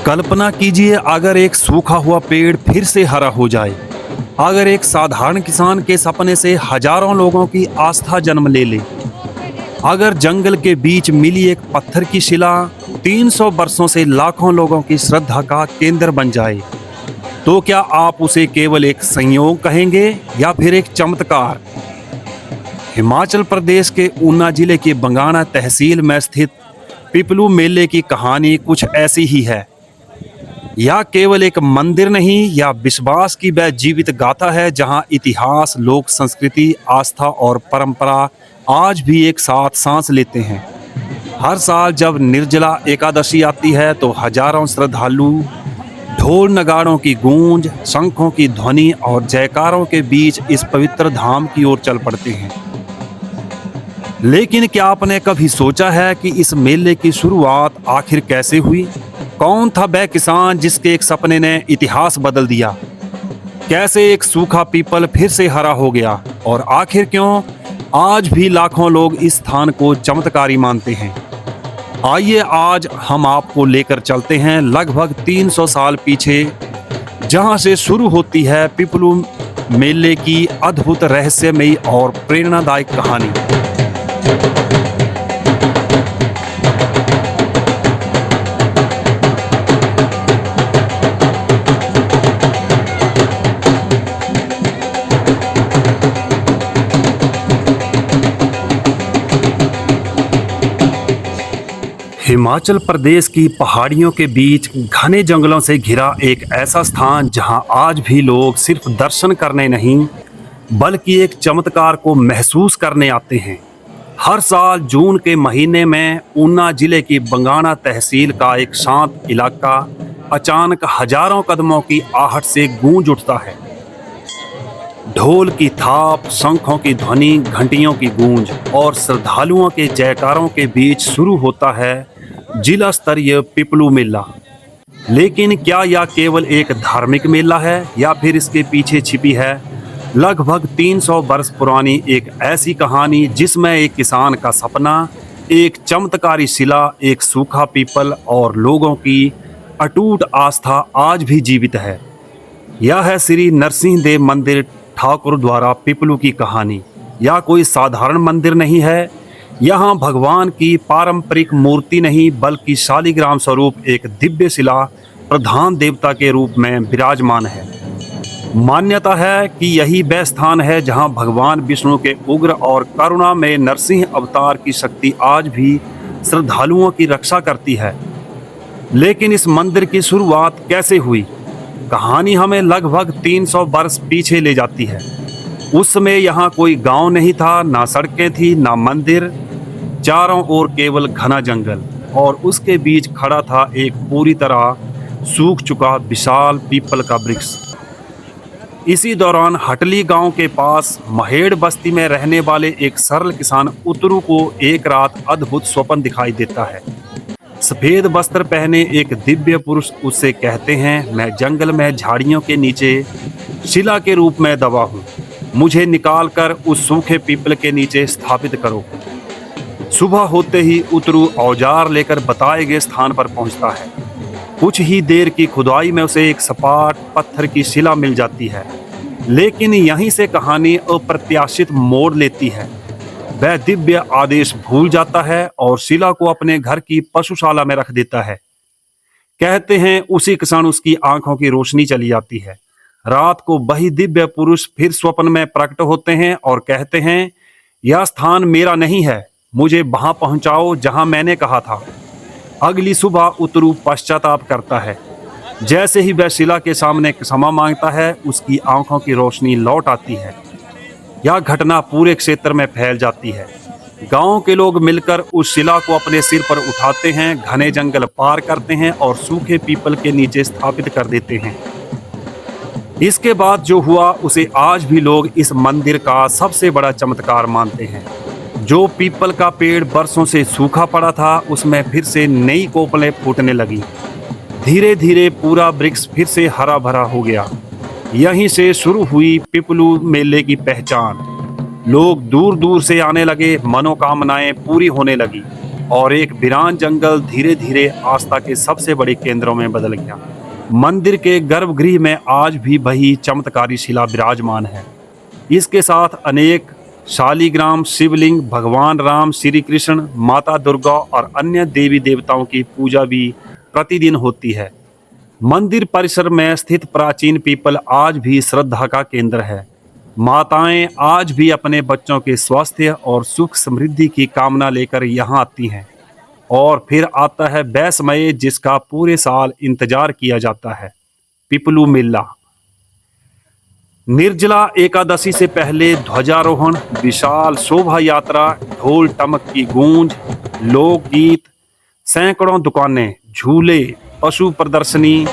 कल्पना कीजिए अगर एक सूखा हुआ पेड़ फिर से हरा हो जाए। अगर एक साधारण किसान के सपने से हजारों लोगों की आस्था जन्म ले ले। अगर जंगल के बीच मिली एक पत्थर की शिला 300 वर्षों से लाखों लोगों की श्रद्धा का केंद्र बन जाए, तो क्या आप उसे केवल एक संयोग कहेंगे या फिर एक चमत्कार? हिमाचल प्रदेश के ऊना जिले के बंगाणा तहसील में स्थित पिपलू मेले की कहानी कुछ ऐसी ही है। यह केवल एक मंदिर नहीं या विश्वास की वह जीवित गाथा है जहां इतिहास, लोक संस्कृति, आस्था और परंपरा आज भी एक साथ सांस लेते हैं। हर साल जब निर्जला एकादशी आती है तो हजारों श्रद्धालु ढोल नगाड़ों की गूंज, शंखों की ध्वनि और जयकारों के बीच इस पवित्र धाम की ओर चल पड़ते हैं। लेकिन क्या आपने कभी सोचा है कि इस मेले की शुरुआत आखिर कैसे हुई? कौन था वह किसान जिसके एक सपने ने इतिहास बदल दिया? कैसे एक सूखा पीपल फिर से हरा हो गया? और आखिर क्यों आज भी लाखों लोग इस स्थान को चमत्कारी मानते हैं? आइए आज हम आपको लेकर चलते हैं लगभग 300 साल पीछे, जहां से शुरू होती है पिपलू मेले की अद्भुत, रहस्यमयी और प्रेरणादायक कहानी। हिमाचल प्रदेश की पहाड़ियों के बीच घने जंगलों से घिरा एक ऐसा स्थान जहां आज भी लोग सिर्फ दर्शन करने नहीं बल्कि एक चमत्कार को महसूस करने आते हैं। हर साल जून के महीने में ऊना जिले की बंगाणा तहसील का एक शांत इलाका अचानक हजारों कदमों की आहट से गूंज उठता है। ढोल की थाप, शंखों की ध्वनि, घंटियों की गूंज और श्रद्धालुओं के जयकारों के बीच शुरू होता है जिला स्तरीय पिपलू मेला। लेकिन क्या यह केवल एक धार्मिक मेला है या फिर इसके पीछे छिपी है लगभग 300 वर्ष पुरानी एक ऐसी कहानी जिसमें एक किसान का सपना, एक चमत्कारी शिला, एक सूखा पीपल और लोगों की अटूट आस्था आज भी जीवित है। यह है श्री नरसिंह देव मंदिर ठाकुर द्वारा पिपलू की कहानी। यह कोई साधारण मंदिर नहीं है। यहाँ भगवान की पारंपरिक मूर्ति नहीं बल्कि शालिग्राम स्वरूप एक दिव्य शिला प्रधान देवता के रूप में विराजमान है। मान्यता है कि यही वह स्थान है जहाँ भगवान विष्णु के उग्र और करुणा में नरसिंह अवतार की शक्ति आज भी श्रद्धालुओं की रक्षा करती है। लेकिन इस मंदिर की शुरुआत कैसे हुई? कहानी हमें लगभग 300 वर्ष पीछे ले जाती है। उस समय यहाँ कोई गांव नहीं था, ना सड़कें थी, ना मंदिर। चारों ओर केवल घना जंगल और उसके बीच खड़ा था एक पूरी तरह सूख चुका विशाल पीपल का वृक्ष। इसी दौरान हटली गांव के पास महेड़ बस्ती में रहने वाले एक सरल किसान उतरू को एक रात अद्भुत स्वप्न दिखाई देता है। सफेद वस्त्र पहने एक दिव्य पुरुष उससे कहते हैं, मैं जंगल में झाड़ियों के नीचे शिला के रूप में दबा हूँ, मुझे निकालकर उस सूखे पीपल के नीचे स्थापित करो। सुबह होते ही उतरू औजार लेकर बताए गए स्थान पर पहुंचता है। कुछ ही देर की खुदाई में उसे एक सपाट पत्थर की शिला मिल जाती है। लेकिन यहीं से कहानी अप्रत्याशित मोड़ लेती है। वह दिव्य आदेश भूल जाता है और शिला को अपने घर की पशुशाला में रख देता है। कहते हैं उसी क्षण उसकी आंखों की रोशनी चली जाती है। रात को वही दिव्य पुरुष फिर स्वप्न में प्रकट होते हैं और कहते हैं, यह स्थान मेरा नहीं है, मुझे वहां पहुंचाओ जहां मैंने कहा था। अगली सुबह उतरू पश्चाताप करता है। जैसे ही वह शिला के सामने क्षमा मांगता है, उसकी आंखों की रोशनी लौट आती है। यह घटना पूरे क्षेत्र में फैल जाती है। गांव के लोग मिलकर उस शिला को अपने सिर पर उठाते हैं, घने जंगल पार करते हैं और सूखे पीपल के नीचे स्थापित कर देते हैं। इसके बाद जो हुआ उसे आज भी लोग इस मंदिर का सबसे बड़ा चमत्कार मानते हैं। जो पीपल का पेड़ बरसों से सूखा पड़ा था, उसमें फिर से नई कोपलें फूटने लगी। धीरे धीरे पूरा वृक्ष फिर से हरा भरा हो गया। यहीं से शुरू हुई पिपलू मेले की पहचान। लोग दूर दूर से आने लगे, मनोकामनाएं पूरी होने लगी। और एक वीरान जंगल धीरे धीरे आस्था के सबसे बड़े केंद्रों में बदल गया। मंदिर के गर्भगृह में आज भी वही चमत्कारी शिला विराजमान है। इसके साथ अनेक शालिग्राम शिवलिंग, भगवान राम, श्री कृष्ण, माता दुर्गा और अन्य देवी देवताओं की पूजा भी प्रतिदिन होती है। मंदिर परिसर में स्थित प्राचीन पीपल आज भी श्रद्धा का केंद्र है। माताएं आज भी अपने बच्चों के स्वास्थ्य और सुख समृद्धि की कामना लेकर यहाँ आती हैं। और फिर आता है बैसमय, जिसका पूरे साल इंतजार किया जाता है, पिपलू मेला। निर्जला एकादशी से पहले ध्वजारोहण, विशाल शोभा यात्रा, ढोल टमक की गूंज, लोकगीत, सैकड़ों दुकानें, झूले, पशु प्रदर्शनी।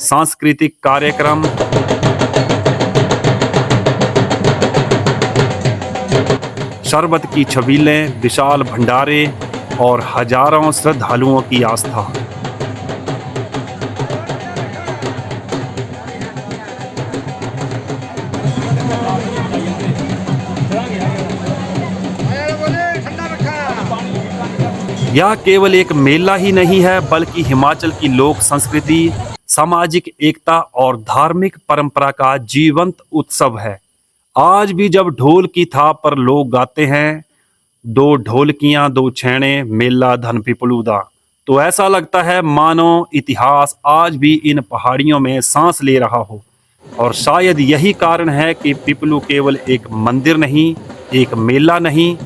सांस्कृतिक कार्यक्रम, शरबत की छबीलें, विशाल भंडारे और हजारों श्रद्धालुओं की आस्था। यह केवल एक मेला ही नहीं है, बल्कि हिमाचल की लोक संस्कृति, सामाजिक एकता और धार्मिक परंपरा का जीवंत उत्सव है। आज भी जब ढोल की थाप पर लोग गाते हैं, दो ढोलकियां दो छैने, मेला धन पिपलू दा, तो ऐसा लगता है मानो इतिहास आज भी इन पहाड़ियों में सांस ले रहा हो। और शायद यही कारण है कि पिपलू केवल एक मंदिर नहीं, एक मेला नहीं,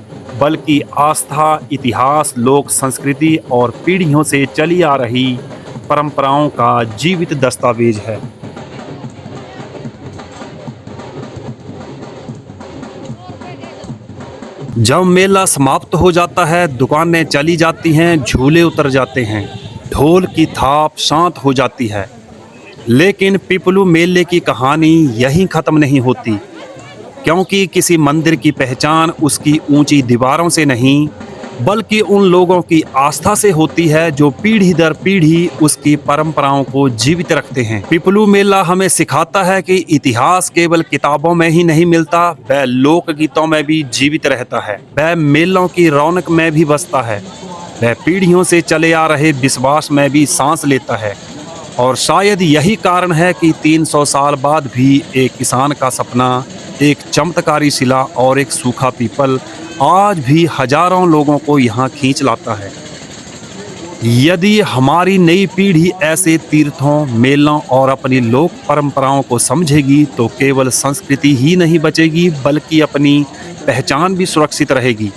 बल्कि आस्था, इतिहास, लोक संस्कृति और पीढ़ियों से चली आ रही परंपराओं का जीवित दस्तावेज है। जब मेला समाप्त हो जाता है, दुकानें चली जाती हैं, झूले उतर जाते हैं, ढोल की थाप शांत हो जाती है। लेकिन पिपलू मेले की कहानी यहीं खत्म नहीं होती, क्योंकि किसी मंदिर की पहचान उसकी ऊंची दीवारों से नहीं, बल्कि उन लोगों की आस्था से होती है जो पीढ़ी दर पीढ़ी उसकी परंपराओं को जीवित रखते हैं। पिपलू मेला हमें सिखाता है कि इतिहास केवल किताबों में ही नहीं मिलता, वह लोक गीतों में भी जीवित रहता है, वह मेलों की रौनक में भी बसता है, वह पीढ़ियों से चले आ रहे विश्वास में भी सांस लेता है। और शायद यही कारण है कि 300 साल बाद भी एक किसान का सपना, एक चमत्कारी शिला और एक सूखा पीपल आज भी हजारों लोगों को यहाँ खींच लाता है। यदि हमारी नई पीढ़ी ऐसे तीर्थों, मेलों और अपनी लोक परंपराओं को समझेगी, तो केवल संस्कृति ही नहीं बचेगी, बल्कि अपनी पहचान भी सुरक्षित रहेगी।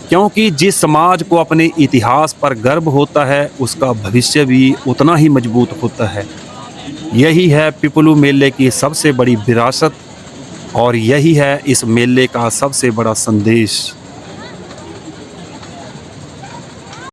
क्योंकि जिस समाज को अपने इतिहास पर गर्व होता है, उसका भविष्य भी उतना ही मजबूत होता है। यही है पिपलू मेले की सबसे बड़ी विरासत और यही है इस मेले का सबसे बड़ा संदेश।